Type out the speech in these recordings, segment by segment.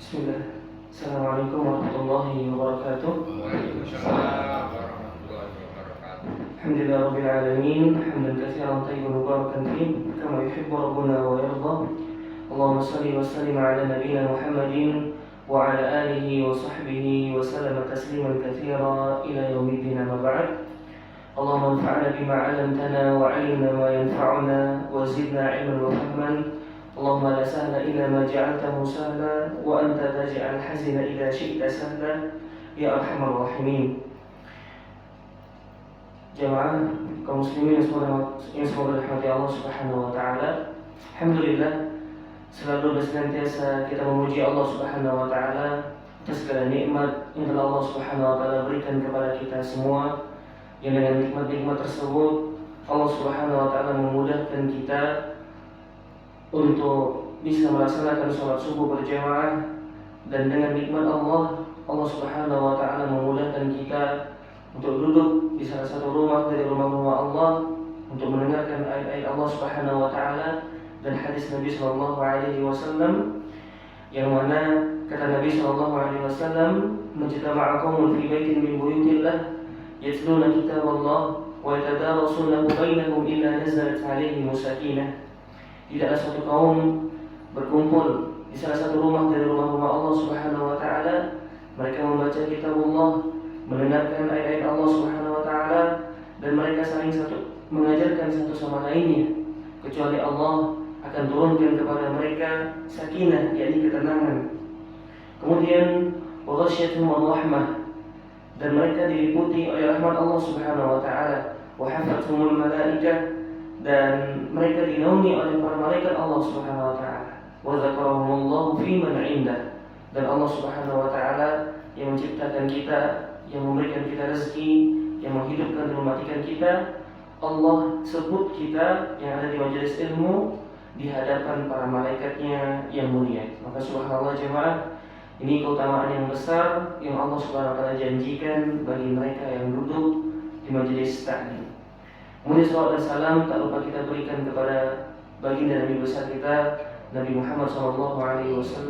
Bismillah. Assalamualaikum warahmatullahi wabarakatuh. Waalaikumsalam warahmatullahi wabarakatuh. Alhamdulillah rabbil alamin, hamdan katsiran tayyiban mubarakan fihi kama yuhibbu rabbuna wa yarda. Allahumma shalli wa sallim ala nabiyyina Muhammadin wa ala alihi wa sahbihi wa sallama tasliman katsiran ila yaumiddin, amma ba'd. Allahumma anfa'na bima 'allamtana wa 'allimna ma yanfa'una wa zidna 'ilman wa fahman. Allahumma la sahla illa ma ja'altahu sahla wa anta taj'al hazina idza syi'ta sahla ya arhamar rahimin. Jamaah kaum muslimin yang semoga dirahmati Allah Subhanahu wa taala. Alhamdulillah, selalu dan senantiasa kita memuji Allah Subhanahu wa taala atas segala nikmat yang telah Allah Subhanahu wa taala berikan kepada kita semua. Yang dengan nikmat-nikmat tersebut Allah Subhanahu wa taala memudahkan kita untuk bisa melaksanakan sholat subuh berjamaah, dan dengan nikmat Allah Subhanahu wa taala memudahkan kita untuk duduk di salah satu rumah dari rumah-rumah Allah untuk mendengarkan ayat-ayat Allah Subhanahu wa taala dan hadis Nabi sallallahu alaihi wasallam, yang mana kata Nabi sallallahu alaihi wasallam, "Majtama'a qaumun fi baitin min buyutillah yatluna kitaballah wa yatadarasunahu bainahum illa nazalat 'alaihim sakinah." Tidaklah suatu kaum berkumpul di salah satu rumah dari rumah-rumah Allah Subhanahu wa taala, mereka membaca kitabullah, mendengarkan ayat-ayat Allah Subhanahu wa taala, dan mereka saling mengajarkan satu sama lainnya, kecuali Allah akan turunkan kepada mereka sakinah, yakni ketenangan. Kemudian wa ghasyiyatuhum rahmah, dan mereka diliputi oleh rahmat Allah Subhanahu wa taala, wa hafathumul malaikah, dan mereka dinaungi oleh para malaikat Allah Subhanahu wa taala, wa dzakarahumullahu fi man 'indah, dan Allah Subhanahu wa taala yang menciptakan kita, yang memberikan kita rezeki, yang menghidupkan dan mematikan kita, Allah sebut kita yang ada di majelis ilmu di hadapan para malaikatnya yang mulia. Maka subhanallah jemaah, ini keutamaan yang besar yang Allah Subhanahu wa taala janjikan bagi mereka yang duduk di majelis taklim. Kemudian salawat dan salam tak lupa kita berikan kepada baginda Nabi besar kita Nabi Muhammad SAW,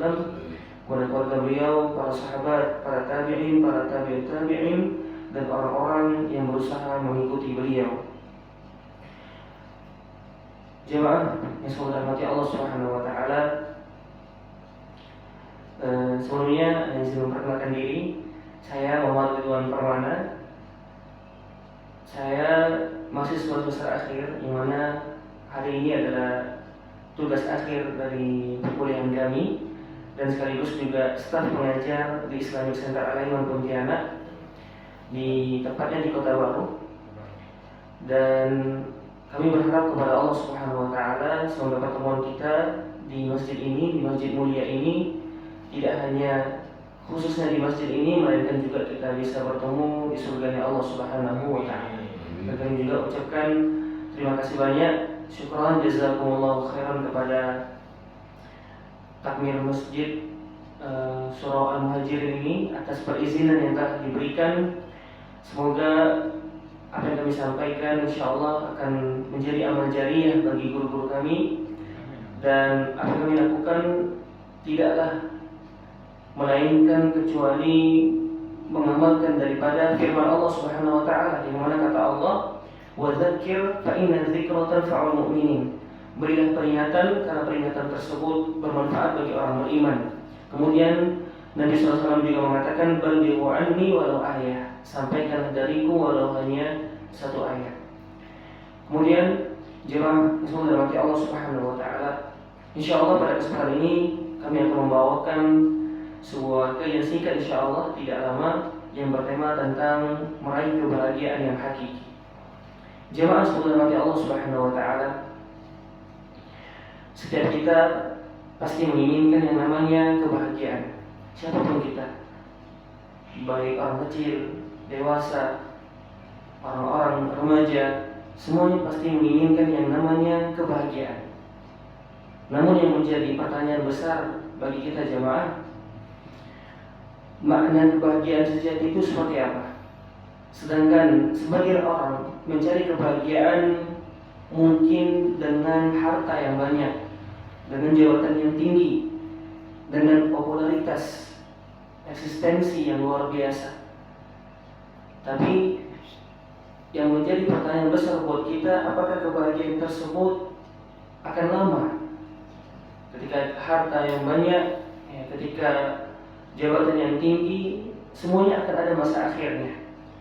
kepada keluarga beliau, para sahabat, para tabi'in, para tabi'ut tabi'in, dan orang-orang yang berusaha mengikuti beliau. Jemaah yang semoga dirahmati Allah Subhanahu wa taala, sebelumnya izin memperkenalkan diri. Saya Muhammad Ridwan Permana. Saya mahasiswa semester akhir, yang mana hari ini adalah tugas akhir dari perkuliahan kami, dan sekaligus juga staf pengajar di Islamic Center Al-Iman Pontianak, di tepatnya di Kota Baru. Dan kami berharap kepada Allah Subhanahu wa taala semoga pertemuan kita di masjid ini, di masjid mulia ini, tidak hanya khususnya di masjid ini, melainkan juga kita bisa bertemu di surganya Allah Subhanahu wa taala. Dan kami juga ucapkan terima kasih banyak, syukran jazakumullahu khairan kepada takmir masjid Surau Al-Muhajirin ini atas perizinan yang telah diberikan. Semoga apa yang kami sampaikan insyaallah akan menjadi amal jariah bagi guru-guru kami, dan apa yang kami lakukan tidaklah melainkan kecuali mengamalkan daripada firman Allah Subhanahu wa taala, yang mana kata Allah, "Wa dzakir fa inna dzikra tanfa'ul mu'minin." Berilah peringatan karena peringatan tersebut bermanfaat bagi orang beriman. Kemudian Nabi SAW juga mengatakan, "Ballighu anni walau ayah." Sampaikanlah dariku walau hanya satu ayat. Kemudian jemaah semoga dirahmati Allah Subhanahu wa taala, insyaallah pada kesempatan ini kami akan membawakan sebuah kajian singkat insyaallah tidak lama, yang bertema tentang meraih kebahagiaan yang hakiki. Jemaah semoga dirahmati Allah Subhanahu wa taala, setiap kita pasti menginginkan yang namanya kebahagiaan. Siapapun kita, baik orang kecil, dewasa, orang-orang remaja, semuanya pasti menginginkan yang namanya kebahagiaan. Namun yang menjadi pertanyaan besar bagi kita jemaah, makna kebahagiaan sejati itu seperti apa? Sedangkan sebagian orang mencari kebahagiaan mungkin dengan harta yang banyak, dengan jabatan yang tinggi, dengan popularitas, eksistensi yang luar biasa. Tapi yang menjadi pertanyaan besar buat kita, apakah kebahagiaan tersebut akan lama? Ketika harta yang banyak, ketika jabatan yang tinggi, semuanya akan ada masa akhirnya.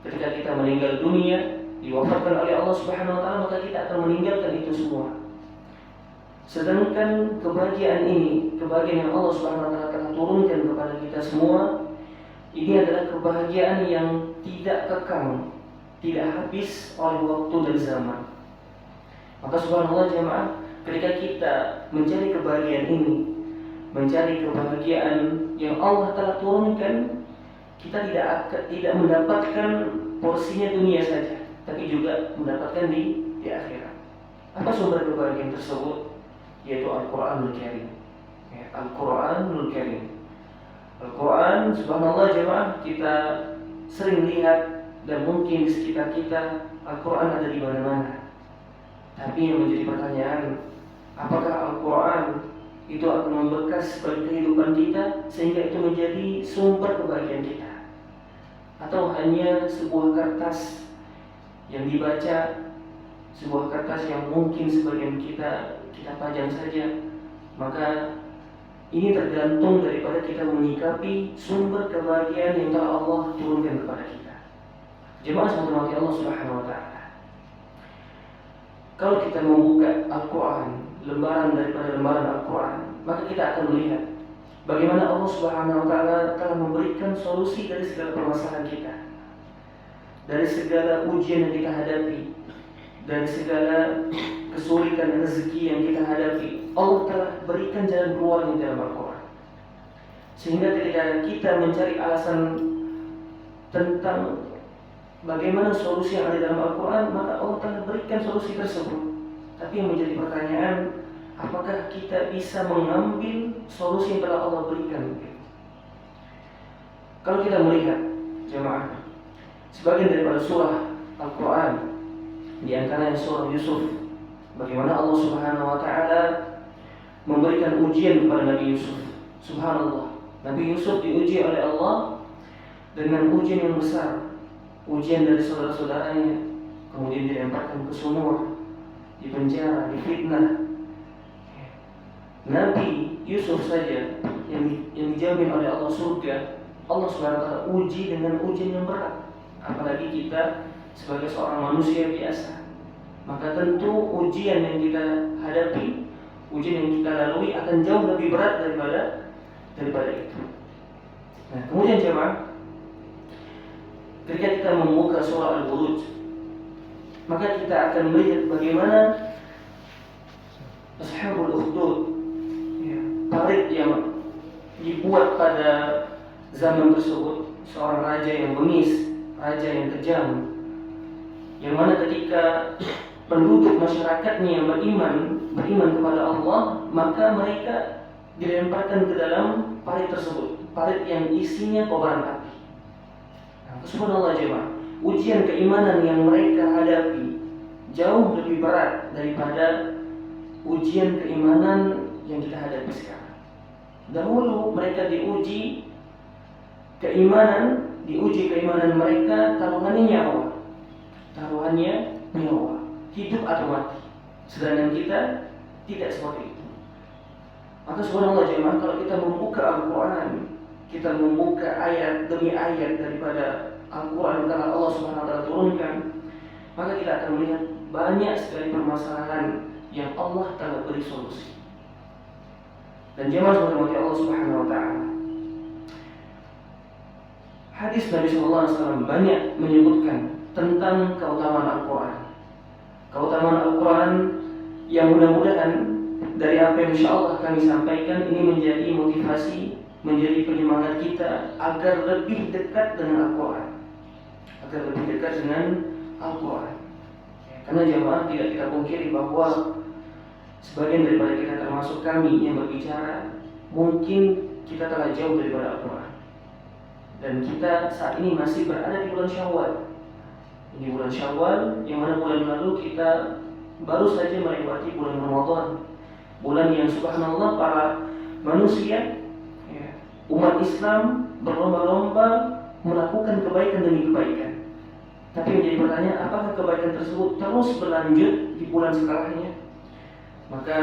Ketika kita meninggal dunia, diwafatkan oleh Allah Subhanahu wa taala, maka kita akan meninggalkan itu semua. Sedangkan kebahagiaan ini, kebahagiaan yang Allah Subhanahu wa taala telah turunkan kepada kita semua, ini adalah kebahagiaan yang tidak kekal, tidak habis oleh waktu dan zaman. Maka subhanallah jemaah, ketika kita mencari kebahagiaan ini, mencari kebahagiaan yang Allah telah turunkan, kita tidak mendapatkan porsinya dunia saja, tapi juga mendapatkan di akhirat. Apa sumber kebahagiaan tersebut? Yaitu Al-Quranul Karim. Al-Quranul Karim. Al-Quran, subhanallah jemaah, kita sering lihat dan mungkin di sekitar kita Al-Quran ada di mana-mana. Tapi yang menjadi pertanyaan, apakah Al-Quran itu akan membekas bagi kehidupan kita sehingga itu menjadi sumber kebahagiaan kita? Atau hanya sebuah kertas yang dibaca, sebuah kertas yang mungkin sebagian kita pajang saja? Maka ini tergantung daripada kita menyikapi sumber kebahagiaan yang telah Allah turunkan kepada kita. Jemaah sekalian Allah Subhanahu wa taala. Kalau kita membuka Al-Quran, lembaran daripada lembaran Al-Quran, maka kita akan melihat bagaimana Allah Subhanahu wa taala telah memberikan solusi dari segala permasalahan kita, dari segala ujian yang kita hadapi, dari segala kesulitan rezeki yang kita hadapi. Allah telah berikan jalan keluarnya dalam Al-Quran. Sehingga ketika kita mencari alasan tentang bagaimana solusi yang ada dalam Al-Quran, maka Allah telah berikan solusi tersebut. Tapi yang menjadi pertanyaan, apakah kita bisa mengambil solusi yang telah Allah berikan? Kalau kita melihat jemaah, sebagian daripada surah Al-Quran, di antaranya surah Yusuf, bagaimana Allah Subhanahu wa taala memberikan ujian kepada Nabi Yusuf. Subhanallah, Nabi Yusuf diuji oleh Allah dengan ujian yang besar, ujian dari saudara-saudaranya, kemudian dilemparkan ke sumur, dipenjara, difitnah. Nabi Yusuf saja yang dijamin oleh Allah surga, Allah Subhanahu wa taala uji dengan ujian yang berat. Apalagi kita sebagai seorang manusia biasa, maka tentu ujian yang kita hadapi, ujian yang kita lalui akan jauh lebih berat daripada itu. Nah, kemudian jemaah, ketika kita membuka surah Al-Buruj, maka kita akan melihat bagaimana Ashabul Ukhdud, parit yang dibuat pada zaman tersebut, seorang raja yang bengis, raja yang kejam, yang mana ketika penduduk masyarakatnya yang beriman kepada Allah, maka mereka dilemparkan ke dalam parit tersebut, parit yang isinya kobaran api. Subhanallah jemaah, ujian keimanan yang mereka hadapi jauh lebih berat daripada ujian keimanan yang kita hadapi sekarang. Dahulu mereka diuji keimanan mereka taruhannya nyawa, hidup atau mati. Sedangkan kita tidak seperti itu. Maka subhanallah jemaah, kalau kita membuka Al-Quran, kita membuka ayat demi ayat daripada Al-Quran yang telah Allah Subhanahu wa taala turunkan, maka kita akan melihat banyak sekali permasalahan yang Allah telah beri solusi. Dan jemaah subhanahu Allah Subhanahu wa taala, hadis Nabi sallallahu alaihi wasallam banyak menyebutkan tentang keutamaan Al-Quran. Keutamaan Al-Quran yang mudah-mudahan dari apa yang insyaallah kami sampaikan ini menjadi motivasi, menjadi penyemangat kita agar lebih dekat dengan Al-Quran, agar lebih dekat dengan Al-Quran. Karena jemaah, tidak kita pungkiri bahwa sebagian daripada kita, termasuk kami yang berbicara, mungkin kita telah jauh daripada Al-Quran. Dan kita saat ini masih berada di bulan Syawal. Ini bulan Syawal, yang mana bulan lalu kita baru saja melewati bulan Ramadan, bulan yang subhanallah para manusia Umat Islam berlomba-lomba melakukan kebaikan demi kebaikan. Tapi menjadi pertanyaan, apakah kebaikan tersebut terus berlanjut di bulan setelahnya? Maka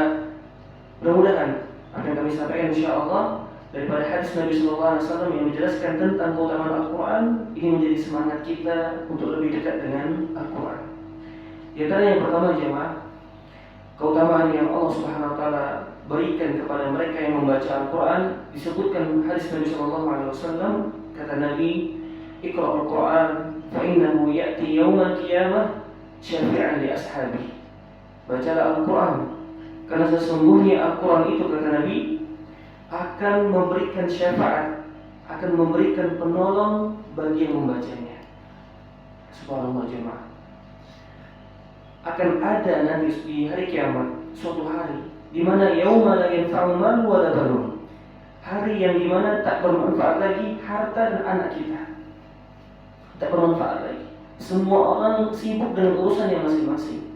mudah-mudahan akan kami sampaikan insyaallah daripada hadis Nabi Sallallahu Alaihi Wasallam yang menjelaskan tentang keutamaan Al-Quran. Ini menjadi semangat kita untuk lebih dekat dengan Al-Quran. Di antara yang pertama jemaah, keutamaan yang Allah Subhanahu Wa Taala berikan kepada mereka yang membaca Al-Quran disebutkan hadis Nabi Sallallahu Alaihi Wasallam. Kata Nabi, Iqra'ul Quran fa innahu ya'ti yaumal qiyamah syafi'an li ashabi. Bacalah Al-Quran karena sesungguhnya Al-Quran itu, kata Nabi, akan memberikan syafaat, akan memberikan penolong bagi yang membacanya. Subhanallah jemaah. Akan ada nanti di hari kiamat suatu hari di mana yauma la yanfa'u mal wa la banun. Hari yang di mana tak bermanfaat lagi harta dan anak kita. Tak bermanfaat lagi. Semua orang sibuk dengan urusan yang masing-masing.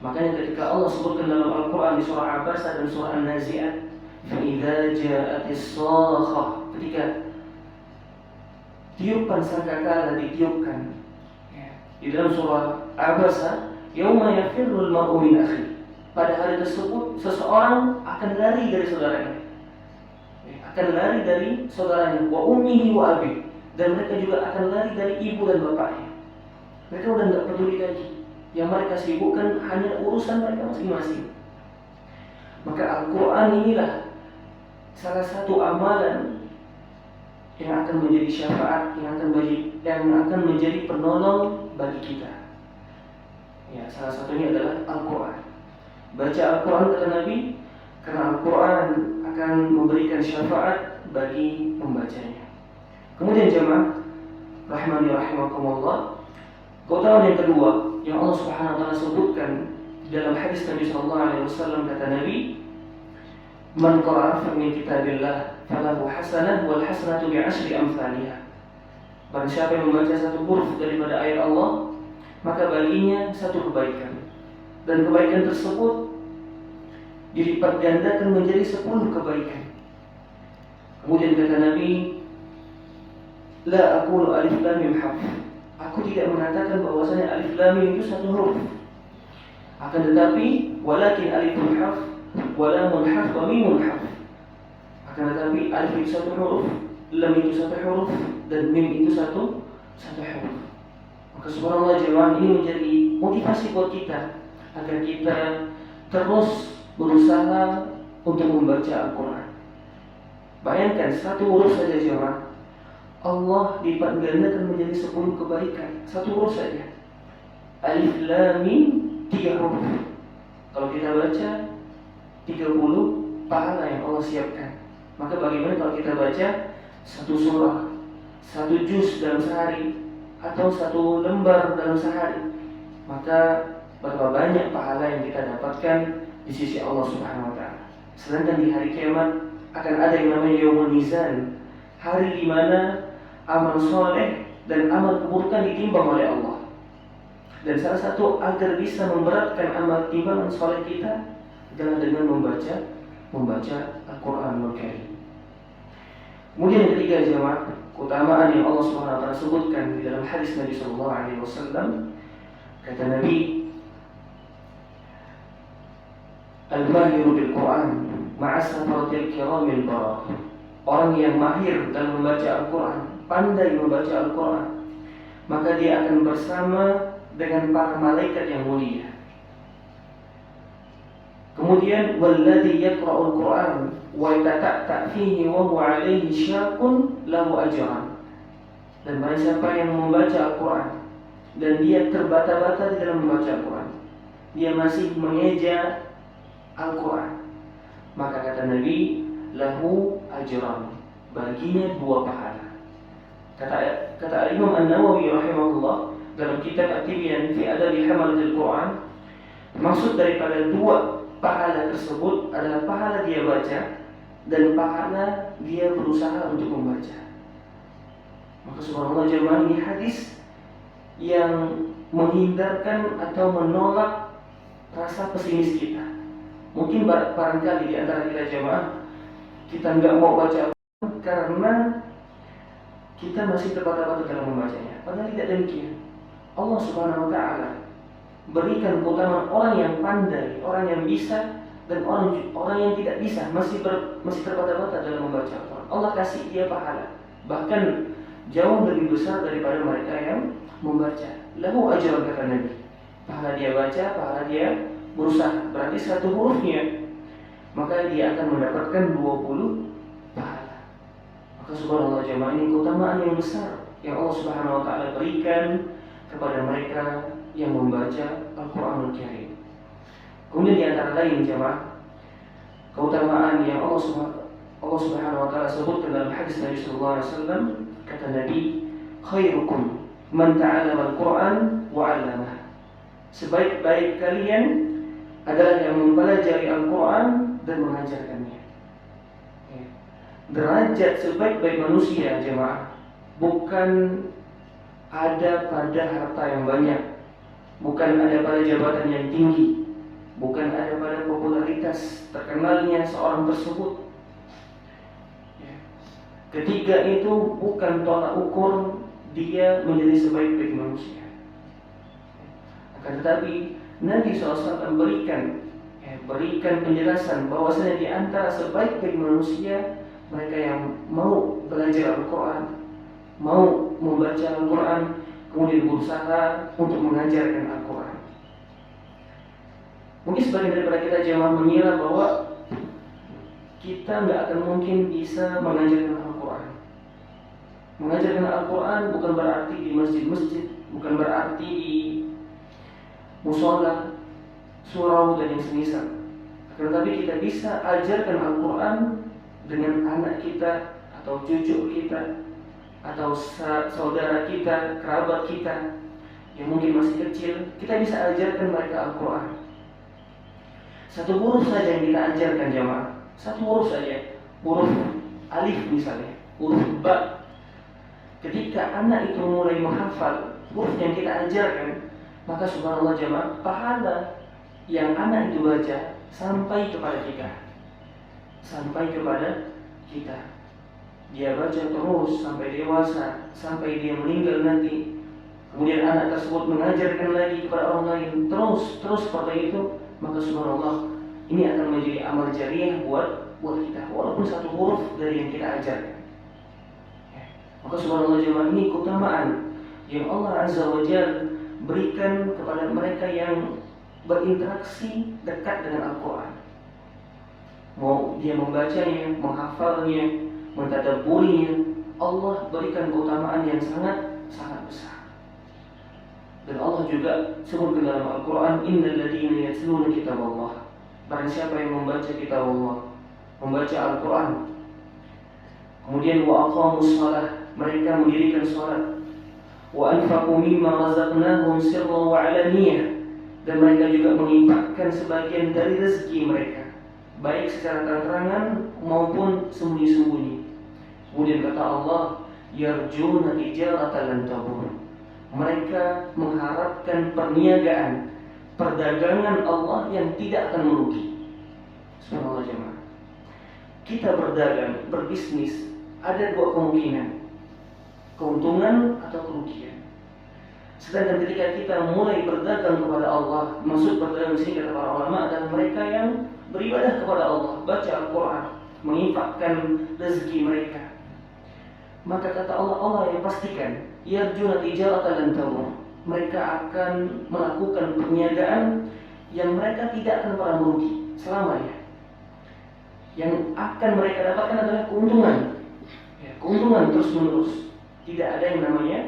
Makanya ketika Allah sebutkan dalam Al-Quran di surah Abasa dan surah An-Nazi'at, فَإِذَا جَاءَتِ الصَّاخَةُ, ketika tiupan sangkakala ditiupkan. Di dalam surah Abasa, يَوْمَ يَفِرُّ الْمَرْءُ مِنْ أَخِيهِ, pada hari tersebut seseorang akan lari dari saudaranya, akan lari dari saudaranya, wa ummihi wa abi, dan mereka juga akan lari dari ibu dan bapaknya. Mereka udah nggak peduli lagi. Yang mereka sibukkan hanya urusan mereka masing-masing. Maka Al-Quran inilah salah satu amalan yang akan menjadi syafaat, yang akan menjadi penolong bagi kita. Ya, salah satunya adalah Al-Quran. Baca Al-Quran, kata Nabi, karena Al-Quran akan memberikan syafaat bagi pembacanya. Kemudian jemaah rahimani rahimakumullah, keutamaan yang kedua yang Allah Subhanahu wa taala sebutkan di dalam hadis Nabi sallallahu alaihi wasallam, kata Nabi, "Man qara'a min kitabillah falahu hasanah wal hasanatu bi'ashri amsalihha." Barang siapa yang membaca satu huruf daripada ayat Allah, maka baginya satu kebaikan. Dan kebaikan tersebut dilipat gandakan menjadi 10 kebaikan. Kemudian kata Nabi, "La aqulu alif lam mim harf." Aku tidak mengatakan bahwasanya alif lam mim itu satu huruf. Akan tetapi walakin alifun harf wa lamun harf wa mimun harf. Akan tetapi alif itu satu huruf, lam itu satu huruf, dan mim itu satu huruf. Maka subhanallah jemaah, ini menjadi motivasi buat kita agar kita terus berusaha untuk membaca Al-Quran. Bayangkan satu huruf saja jemaah, Allah lipat gandakan menjadi 10 kebaikan. Satu huruf saja. Alif lam mim 3 huruf. Kalau kita baca 30 pahala yang Allah siapkan. Maka bagaimana kalau kita baca satu surah, satu juz dalam sehari, atau satu lembar dalam sehari, maka berapa banyak pahala yang kita dapatkan di sisi Allah Subhanahu wa taala. Sedangkan di hari kiamat akan ada yang namanya yaumul mizan, hari di mana amal soleh dan amal keburukan ditimbang oleh Allah. Dan salah satu agar bisa memberatkan amal timbangan soleh kita adalah dengan membaca Al-Quranul Karim. Kemudian yang ketiga jemaah, keutamaan yang Allah Subhanahu wa taala sebutkan di dalam hadis Nabi sallallahu alaihi wasallam, kata Nabi, "Al-mahiru bil Quran ma'a safaratil kiramil barah." Orang yang mahir dalam membaca Al-Quran, pandai membaca Al-Quran, maka dia akan bersama dengan para malaikat yang mulia. Kemudian walladzi yaqra'ul Qur'an wa yatata'ta fihi wa huwa 'alaihi syaqun lahu ajran. Dan barang siapa yang membaca Al-Quran dan dia terbata-bata di dalam membaca Al-Quran, dia masih mengeja Al-Quran, maka kata Nabi, lahu ajran, baginya 2 pahala. Kata Imam An-Nawawi rahimahullah dalam kitab At-Tibyan fi Adabi Hamalatil Quran, maksud daripada 2 pahala tersebut adalah pahala dia baca dan pahala dia berusaha untuk membaca. Maka subhanallah jemaah, ini hadis yang menghindarkan atau menolak rasa pesimis kita. Mungkin barangkali di antara kita jemaah kita nggak mau baca Al-Quran karena kita masih terbata-bata dalam membacanya. Padahal tidak demikian. Allah Subhanahu wa Ta'ala berikan keutamaan orang yang pandai, orang yang bisa, dan orang yang tidak bisa, masih terbata-bata dalam membaca Al-Quran. Allah kasih dia pahala, bahkan jauh lebih besar daripada mereka yang membaca. Lahu ajran, kata Nabi. Pahala dia baca, pahala dia berusaha. Berarti satu hurufnya, maka dia akan mendapatkan 20 pahala. Maka subhanallah jemaah, ini keutamaan yang besar yang Allah Subhanahu wa Ta'ala berikan kepada mereka yang membaca Al-Quranul Karim. Kemudian di antara lain jemaah, keutamaan yang Allah Subhanahu wa Ta'ala sebutkan dalam hadis Nabi sallallahu alaihi wasallam, kata Nabi, khairukum man ta'allama al-Quran wa 'allamah. Sebaik-baik kalian adalah yang mempelajari Al-Quran dan mengajarkannya. Derajat sebaik-baik manusia jemaah bukan ada pada harta yang banyak, bukan ada pada jabatan yang tinggi, bukan ada pada popularitas terkenalnya seorang tersebut. Ketiga itu bukan tolak ukur dia menjadi sebaik-baik manusia. Akan tetapi Nabi SAW berikan penjelasan bahwasanya di antara sebaik-baik manusia mereka yang mau belajar Al-Quran, mau membaca Al-Quran, kemudian berusaha untuk mengajarkan Al-Quran. Mungkin sebagian daripada kita jemaah mengira bahwa kita nggak akan mungkin bisa mengajarkan Al-Quran. Mengajarkan Al-Quran bukan berarti di masjid-masjid, bukan berarti di musola, surau dan yang semisal. Tetapi kita bisa ajarkan Al-Quran dengan anak kita atau cucu kita atau saudara kita, kerabat kita yang mungkin masih kecil. Kita bisa ajarkan mereka Al-Quran. Satu huruf saja yang kita ajarkan jemaah, satu huruf saja, huruf alif misalnya, huruf ba. Ketika anak itu mulai menghafal huruf yang kita ajarkan, maka subhanallah jemaah, pahala yang anak itu baca sampai kepada kita. Dia baca terus sampai dewasa, sampai dia meninggal nanti. Kemudian anak tersebut mengajarkan lagi kepada orang lain, terus seperti itu. Maka subhanallah, ini akan menjadi amal jariah buat kita, walaupun satu huruf dari yang kita ajarkan. Maka subhanallah jemaah, ini keutamaan yang Allah Azza wa Jalla berikan kepada mereka yang berinteraksi dekat dengan Al-Quran. Mau dia membacanya, menghafalnya, mentadabburinya, Allah berikan keutamaan yang sangat besar. Dan Allah juga sebutkan dalam Al-Quran, innal ladzina yatluna kitaballah. Barang siapa yang membaca kitab Allah, membaca Al-Quran, kemudian wa aqamus shalah, mereka mendirikan salat, wa anfaqu mimma razaqnahum sirran wa 'alaniyah, dan mereka juga menginfakkan sebagian dari rezeki mereka, baik secara terang-terangan maupun sembunyi-sembunyi. Kemudian kata Allah, yarjuna tijaratan lan tabur. Mereka mengharapkan perniagaan, perdagangan Allah yang tidak akan merugi. Subhanallah jemaah. Kita berdagang, berbisnis, ada dua kemungkinan, keuntungan atau kerugian. Sedangkan ketika kita mulai berdagang kepada Allah, maksud berdagang di sini kata para ulama adalah mereka yang beribadah kepada Allah, baca Al-Quran, menginfakkan rezeki mereka. Maka kata Allah yang pastikan, yarjuna tijaratan lan tabur. Mereka akan melakukan perniagaan yang mereka tidak akan pernah merugi selamanya. Yang akan mereka dapatkan adalah keuntungan, keuntungan terus menerus. Tidak ada yang namanya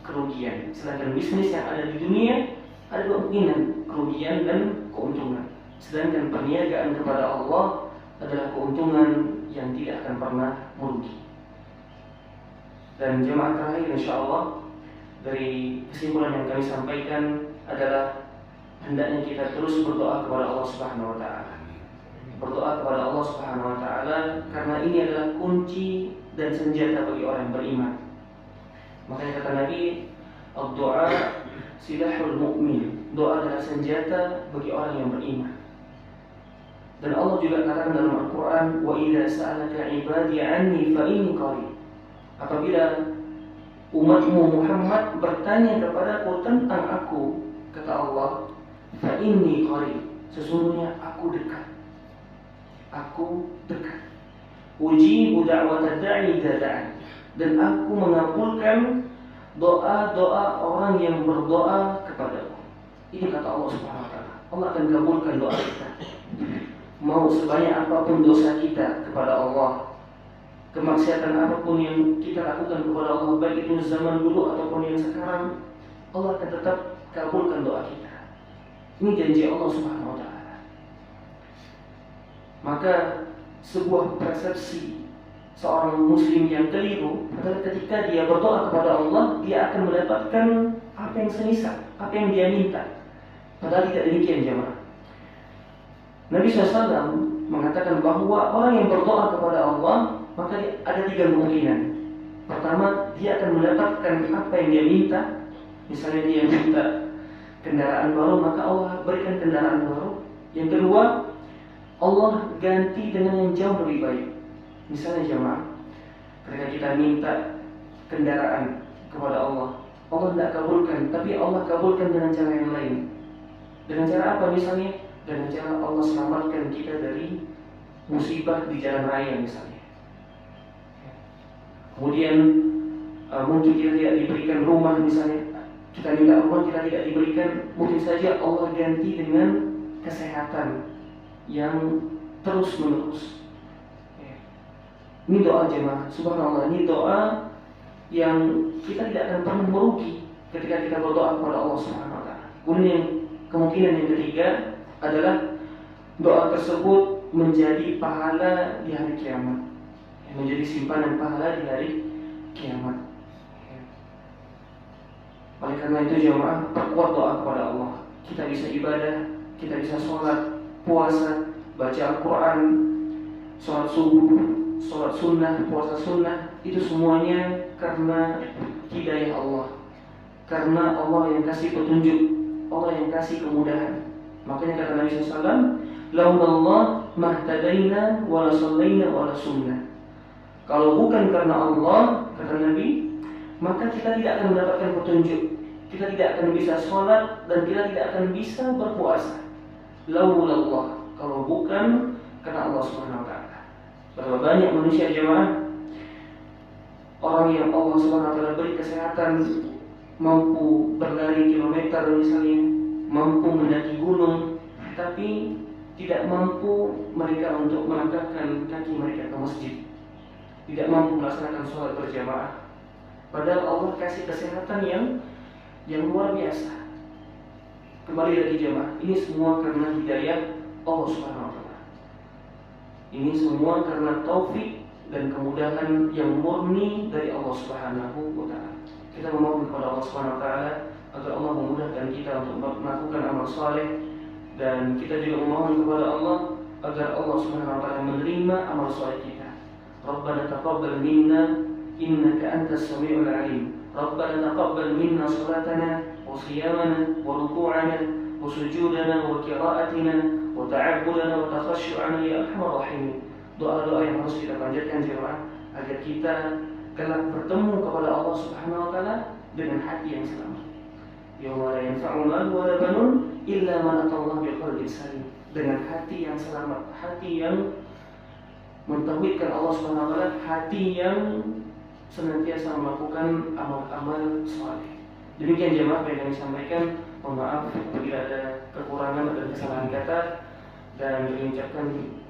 kerugian. Sedangkan bisnis yang ada di dunia ada dua kemungkinan, kerugian dan keuntungan. Sedangkan perniagaan kepada Allah adalah keuntungan yang tidak akan pernah merugi. Dan jemaah terakhir insyaallah dari kesimpulan yang kami sampaikan adalah hendaknya kita terus berdoa kepada Allah Subhanahu wa Ta'ala. Berdoa kepada Allah Subhanahu wa Ta'ala karena ini adalah kunci dan senjata bagi orang yang beriman. Makanya kata Nabi, ad-du'a silahul mu'min. Doa adalah senjata bagi orang yang beriman. Dan Allah juga katakan dalam Al-Quran, wa idza sa'alaka ibadi anni fa inni qarib. Apabila umatmu Muhammad bertanya kepadaku tentang aku, kata Allah, fa inni qarib, sesungguhnya aku dekat. Aku dekat. Ujibu da'wata da'i idza da'an, dan aku mengabulkan doa-doa orang yang berdoa kepadaku. Ini kata Allah Subhanahu wa taala. Allah akan kabulkan doa kita. Mau sebanyak apapun dosa kita kepada Allah, kemaksiatan apapun yang kita lakukan kepada Allah, baik itu zaman dulu ataupun yang sekarang, Allah akan tetap kabulkan doa kita. Ini janji Allah Subhanahu wa taala. Maka sebuah persepsi seorang muslim yang keliru adalah ketika dia berdoa kepada Allah, dia akan mendapatkan apa yang semisal, apa yang dia minta. Padahal tidak demikian, jemaah. Nabi SAW mengatakan bahwa orang yang berdoa kepada Allah, maka ada 3 kemungkinan. Pertama, dia akan mendapatkan apa yang dia minta. Misalnya dia minta kendaraan baru, maka Allah berikan kendaraan baru. Yang kedua, Allah ganti dengan yang jauh lebih baik. Misalnya jemaah, ketika kita minta kendaraan kepada Allah, Allah tidak kabulkan, tapi Allah kabulkan dengan cara yang lain. Dengan cara apa misalnya? Dengan cara Allah selamatkan kita dari musibah di jalan raya misalnya. Kemudian mungkin kita tidak diberikan rumah misalnya, kita minta rumah kita tidak diberikan, mungkin saja Allah ganti dengan kesehatan yang terus menerus. Ini doa jemaah, subhanallah, ini doa yang kita tidak akan pernah merugi ketika kita berdoa kepada Allah Subhanahu wa taala. Kemudian kemungkinan yang ketiga adalah doa tersebut menjadi pahala di hari kiamat, menjadi simpanan pahala di hari kiamat. Oleh karena itu jemaah, perkuat doa kepada Allah. Kita bisa ibadah, kita bisa sholat, puasa, baca Al-Quran, sholat subuh, sholat sunnah, puasa sunnah, itu semuanya karena hidayah Allah, karena Allah yang kasih petunjuk, Allah yang kasih kemudahan. Makanya kata Nabi SAW, launallah mahtadaina wala sallaina wala sunnah. Kalau bukan karena Allah, kata Nabi, maka kita tidak akan mendapatkan petunjuk, kita tidak akan bisa sholat, dan kita tidak akan bisa berpuasa. Laulallah, kalau bukan karena Allah Subhanahu wa taala. Berapa banyak manusia jemaah, orang yang Allah Subhanahu wa taala beri kesehatan, mampu berlari kilometer misalnya, mampu mendaki gunung, tapi tidak mampu mereka untuk melangkahkan kaki mereka ke masjid, tidak mampu melaksanakan sholat berjamaah. Padahal Allah kasih kesehatan yang luar biasa. Kembali lagi jemaah, ini semua karena hidayah Allah Subhanahu wa taala. Ini semua karena taufik dan kemudahan yang murni dari Allah Subhanahu wa taala. Kita memohon kepada Allah Subhanahu wa taala agar Allah memudahkan kita untuk melakukan amal saleh, dan kita juga memohon kepada Allah agar Allah Subhanahu wa taala menerima amal saleh kita. Rabbana taqabbal minna innaka antas samiul alim. Rabbana taqabbal minna salatana wa siyamana wa ruku'ana wa sujudana wa qira'atina wa ta'abbudana wa takhashu'ana ya arhamar rahimin. Doa-doa yang harus kita panjatkan jemaah agar kita kelak bertemu kepada Allah Subhanahu wa taala dengan hati yang selamat. Yauma la yanfa'u malun wa la banun illa man atallaha biqalbin salim. Dengan hati yang selamat, hati yang mentauhidkan Allah Subhanahu wa taala, hati yang senantiasa melakukan amal-amal saleh. Demikian jemaah yang kami sampaikan. Mohon maaf apabila ada kekurangan dan kesalahan kata, dan kami ucapkan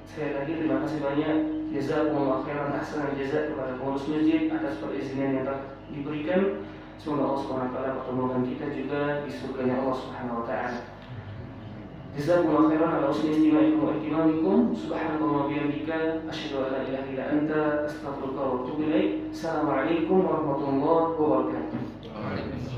sekali lagi terima kasih banyak. Jazakumullah khairan ahsanal jazaa kepada pengurus masjid atas perizinan yang telah diberikan. Semoga Allah Subhanahu wa taala pertemuan kita juga di surganya Allah Subhanahu wa taala. Jazakumullah khairan ala husni istima'ikum wa ihtimamikum. Subhanallahi wa bihamdika asyhadu an la ilaha illa anta astaghfiruka wa atubu ilaik. Assalamualaikum warahmatullahi wabarakatuh.